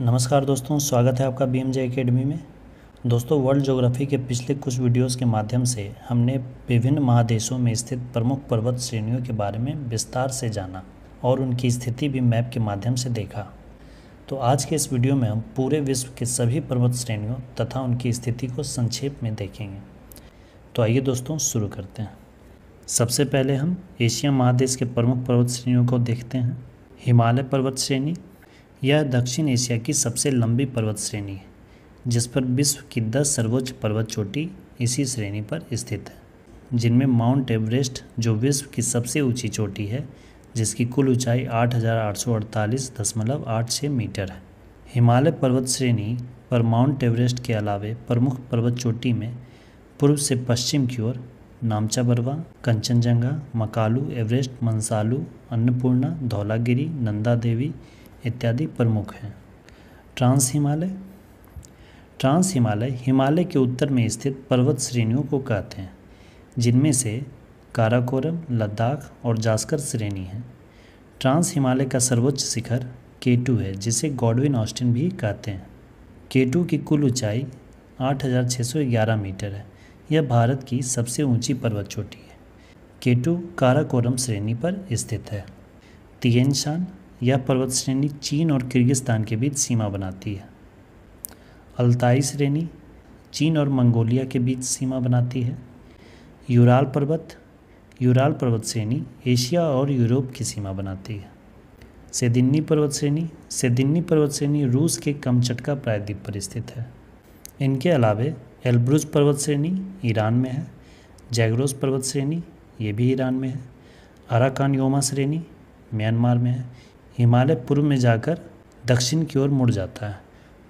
नमस्कार दोस्तों, स्वागत है आपका BMJ एकेडमी में। दोस्तों, वर्ल्ड ज्योग्राफी के पिछले कुछ वीडियोस के माध्यम से हमने विभिन्न महादेशों में स्थित प्रमुख पर्वत श्रेणियों के बारे में विस्तार से जाना और उनकी स्थिति भी मैप के माध्यम से देखा। तो आज के इस वीडियो में हम पूरे विश्व के सभी पर्वत श्रेणियों तथा उनकी स्थिति को संक्षेप में देखेंगे। तो आइए दोस्तों, शुरू करते हैं। सबसे पहले हम एशिया महादेश के प्रमुख पर्वत श्रेणियों को देखते हैं। हिमालय पर्वत श्रेणी, यह दक्षिण एशिया की सबसे लंबी पर्वत श्रेणी है, जिस पर विश्व की 10 सर्वोच्च पर्वत चोटी इसी श्रेणी पर स्थित है, जिनमें माउंट एवरेस्ट जो विश्व की सबसे ऊंची चोटी है, जिसकी कुल ऊंचाई 8,848.86 मीटर है। हिमालय पर्वत श्रेणी पर माउंट एवरेस्ट के अलावे प्रमुख पर्वत चोटी में पूर्व से पश्चिम की ओर नामचा बरवा, कंचनजंगा, मकालू, एवरेस्ट, मंसालू, अन्नपूर्णा, धौलागिरी, नंदा देवी इत्यादि प्रमुख हैं। ट्रांस हिमालय हिमालय के उत्तर में स्थित पर्वत श्रेणियों को कहते हैं, जिनमें से काराकोरम, लद्दाख और जास्कर श्रेणी है। ट्रांस हिमालय का सर्वोच्च शिखर K2 है, जिसे गॉडविन ऑस्टिन भी कहते हैं। K2 की कुल ऊंचाई 8,611 मीटर है। यह भारत की सबसे ऊंची पर्वत चोटी है। K2 काराकोरम श्रेणी पर स्थित है। तिएन शान, यह पर्वत श्रेणी चीन और किर्गिस्तान के बीच सीमा बनाती है। अल्ताई श्रेणी चीन और मंगोलिया के बीच सीमा बनाती है। यूराल पर्वत श्रेणी एशिया और यूरोप की सीमा बनाती है। सेदिन्नी पर्वत श्रेणी रूस के कमचटका प्रायद्वीप पर स्थित है। इनके अलावे एल्ब्रुज पर्वत श्रेणी ईरान में है। जैग्रोस पर्वत श्रेणी ये भी ईरान में है। अराकान योमा श्रेणी म्यांमार में है। हिमालय पूर्व में जाकर दक्षिण की ओर मुड़ जाता है,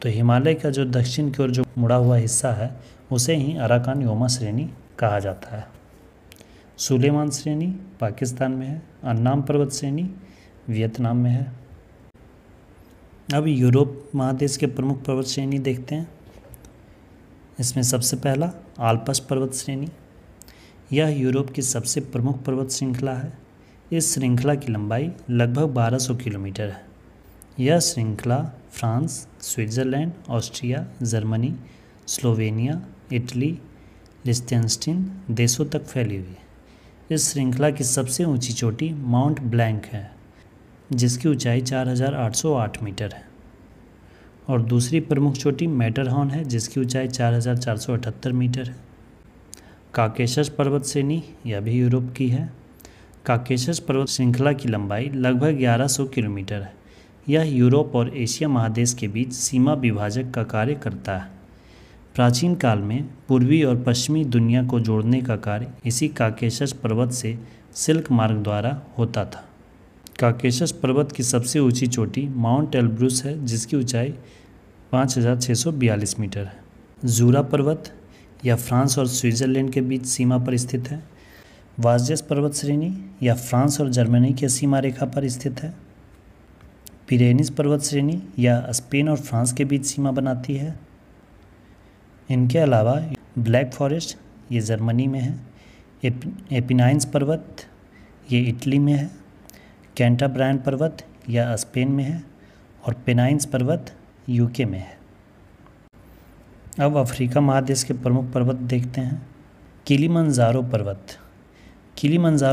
तो हिमालय का जो दक्षिण की ओर जो मुड़ा हुआ हिस्सा है उसे ही अराकान योमा श्रेणी कहा जाता है। सुलेमान श्रेणी पाकिस्तान में है। अन्नाम पर्वत श्रेणी वियतनाम में है। अब यूरोप महादेश के प्रमुख पर्वत श्रेणी देखते हैं। इसमें सबसे पहला आल्प्स पर्वत श्रेणी, यह यूरोप की सबसे प्रमुख पर्वत श्रृंखला है। इस श्रृंखला की लंबाई लगभग 1200 किलोमीटर है। यह श्रृंखला France, Switzerland, Austria, Germany, Slovenia, Italy, लिechtenstein देशों तक फैली हुई है। इस श्रृंखला की सबसे ऊंची चोटी माउंट ब्लैंक है, जिसकी ऊंचाई 4,808 मीटर है, और दूसरी प्रमुख चोटी मैटरहॉर्न है, जिसकी ऊंचाई 4,478 मीटर है। काकेशस पर्वत श्रेणी यह भी यूरोप की है। काकेशस पर्वत श्रृंखला की लंबाई लगभग 1100 किलोमीटर है। यह यूरोप और एशिया महादेश के बीच सीमा विभाजक का कार्य करता है। प्राचीन काल में पूर्वी और पश्चिमी दुनिया को जोड़ने का कार्य इसी काकेशस पर्वत से सिल्क मार्ग द्वारा होता था। काकेशस पर्वत की सबसे ऊंची चोटी माउंट एल्ब्रुस है, जिसकी ऊंचाई 5,642 मीटर है। जूरा पर्वत यह फ्रांस और स्विट्ज़रलैंड के बीच सीमा पर स्थित है। वाज़ेस पर्वत श्रेणी यह फ्रांस और जर्मनी की सीमा रेखा पर स्थित है। पिरेनीज पर्वत श्रेणी यह स्पेन और फ्रांस के बीच सीमा बनाती है। इनके अलावा ब्लैक फॉरेस्ट ये जर्मनी में है। एपिनाइन्स पर्वत ये इटली में है। कैंटाब्रायन पर्वत यह स्पेन में है, और पेनाइन्स पर्वत यूके में है। अब अफ्रीका महादेश के प्रमुख पर्वत देखते हैं। किलिमंजारो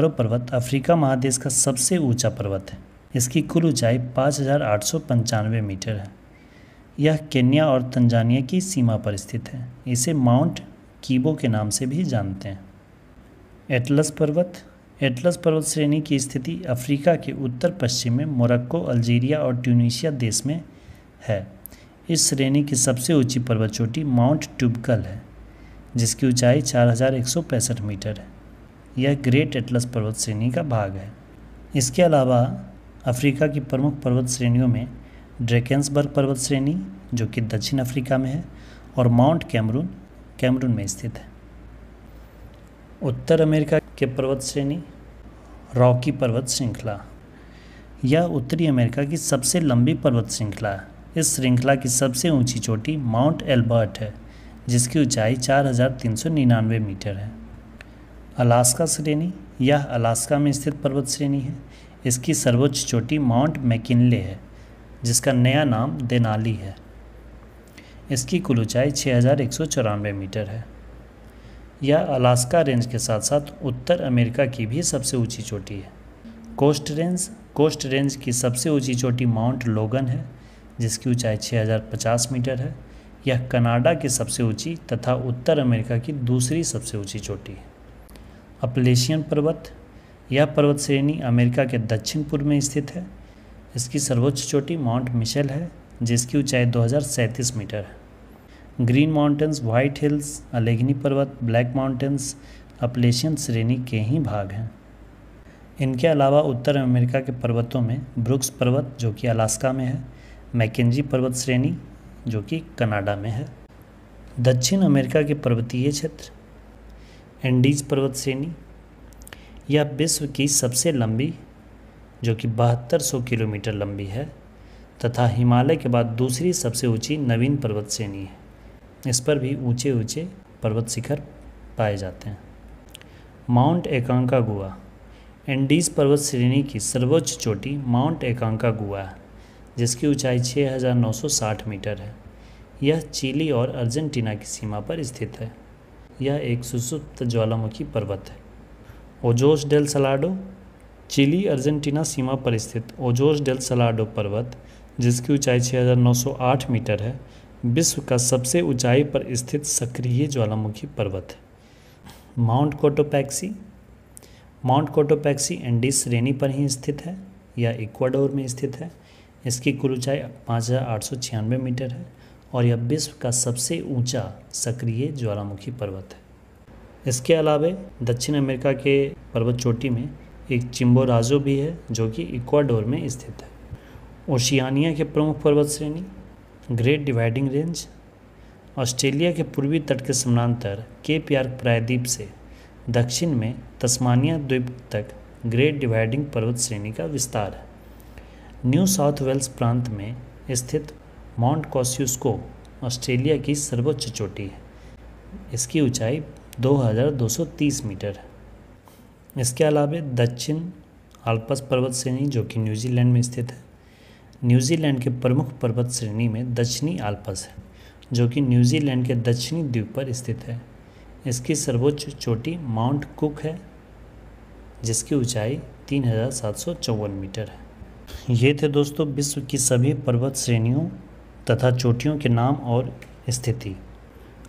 पर्वत अफ्रीका महादेश का सबसे ऊंचा पर्वत है। इसकी कुल ऊंचाई 5,895 मीटर है। यह केन्या और तंजानिया की सीमा पर स्थित है। इसे माउंट कीबो के नाम से भी जानते हैं। एटलस पर्वत श्रेणी की स्थिति अफ्रीका के उत्तर पश्चिम में मोरक्को, अल्जीरिया और ट्यूनीशिया देश में है। इस श्रेणी की सबसे ऊंची पर्वत चोटी माउंट ट्यूबकल है, जिसकी ऊंचाई 4,165 मीटर है। यह ग्रेट एटलस पर्वत श्रेणी का भाग है। इसके अलावा अफ्रीका की प्रमुख पर्वत श्रेणियों में ड्रेकेंसबर्ग पर्वत श्रेणी जो कि दक्षिण अफ्रीका में है, और माउंट कैमरून में स्थित है। उत्तर अमेरिका के पर्वत श्रेणी रॉकी पर्वत श्रृंखला, यह उत्तरी अमेरिका की सबसे लंबी पर्वत श्रृंखला है। इस श्रृंखला की सबसे ऊंची चोटी माउंट एल्बर्ट है, जिसकी ऊंचाई 4,399 मीटर है। अलास्का श्रेणी यह अलास्का में स्थित पर्वत श्रेणी है। इसकी सर्वोच्च चोटी माउंट मैकिनले है, जिसका नया नाम देनाली है। इसकी कुल ऊंचाई 6194 मीटर है। यह अलास्का रेंज के साथ साथ उत्तर अमेरिका की भी सबसे ऊंची चोटी है। कोस्ट रेंज की सबसे ऊंची चोटी माउंट लोगन है, जिसकी ऊंचाई 6050 मीटर है। यह कनाडा की सबसे ऊंची तथा उत्तर अमेरिका की दूसरी सबसे ऊंची चोटी है। अपलेशियन पर्वत, यह पर्वत श्रेणी अमेरिका के दक्षिण पूर्व में स्थित है। इसकी सर्वोच्च चोटी माउंट मिशेल है, जिसकी ऊंचाई 2037 मीटर है। ग्रीन माउंटेन्स, व्हाइट हिल्स, अलेघनी पर्वत, ब्लैक माउंटेन्स अपलेशियन श्रेणी के ही भाग हैं। इनके अलावा उत्तर अमेरिका के पर्वतों में ब्रुक्स पर्वत जो कि अलास्का में है, मैकेंजी पर्वत श्रेणी जो कि कनाडा में है। दक्षिण अमेरिका के पर्वतीय क्षेत्र एंडीज पर्वत श्रेणी, यह विश्व की सबसे लंबी जो कि 7200 किलोमीटर लंबी है तथा हिमालय के बाद दूसरी सबसे ऊंची नवीन पर्वत श्रेणी है। इस पर भी ऊंचे ऊंचे पर्वत शिखर पाए जाते हैं। माउंट एकांकागुआ, एंडीज पर्वत श्रेणी की सर्वोच्च चोटी माउंट एकांकागुआ है, जिसकी ऊंचाई 6960 मीटर है। यह चिली और अर्जेंटीना की सीमा पर स्थित है। यह एक सुसुप्त ज्वालामुखी पर्वत है। Ojos del Salado, Chile Argentina सीमा पर स्थित ओजोस डेल सलाडो पर्वत, जिसकी ऊंचाई 6908 मीटर है, विश्व का सबसे ऊंचाई पर स्थित सक्रिय ज्वालामुखी पर्वत है। माउंट कोटोपैक्सी एंडीज श्रेणी पर ही स्थित है। यह इक्वाडोर में स्थित है। इसकी कुल ऊंचाई 5896 मीटर है और यह विश्व का सबसे ऊंचा सक्रिय ज्वालामुखी पर्वत है। इसके अलावा दक्षिण अमेरिका के पर्वत चोटी में एक चिम्बोराजो भी है, जो कि इक्वाडोर में स्थित है। ओशियानिया के प्रमुख पर्वत श्रेणी ग्रेट डिवाइडिंग रेंज, ऑस्ट्रेलिया के पूर्वी तट के समानांतर केप यार्क प्रायद्वीप से दक्षिण में तस्मानिया द्वीप तक ग्रेट डिवाइडिंग पर्वत श्रेणी का विस्तार है। न्यू साउथ वेल्स प्रांत में स्थित माउंट कॉस्युस्को ऑस्ट्रेलिया की सर्वोच्च चोटी है। इसकी ऊंचाई 2230 मीटर है। इसके अलावा दक्षिण आल्प्स पर्वत श्रेणी जो कि न्यूजीलैंड में स्थित है। न्यूजीलैंड के प्रमुख पर्वत श्रेणी में दक्षिणी आल्प्स है, जो कि न्यूजीलैंड के दक्षिणी द्वीप पर स्थित है। इसकी सर्वोच्च चोटी माउंट कुक है, जिसकी ऊंचाई 3754 मीटर है। ये थे दोस्तों विश्व की सभी पर्वत श्रेणियों तथा चोटियों के नाम और स्थिति।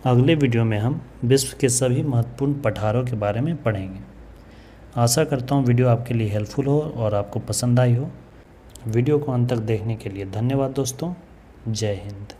अगले वीडियो में हम विश्व के सभी महत्वपूर्ण पठारों के बारे में पढ़ेंगे। आशा करता हूँ वीडियो आपके लिए हेल्पफुल हो और आपको पसंद आई हो। वीडियो को अंत तक देखने के लिए धन्यवाद दोस्तों। जय हिंद।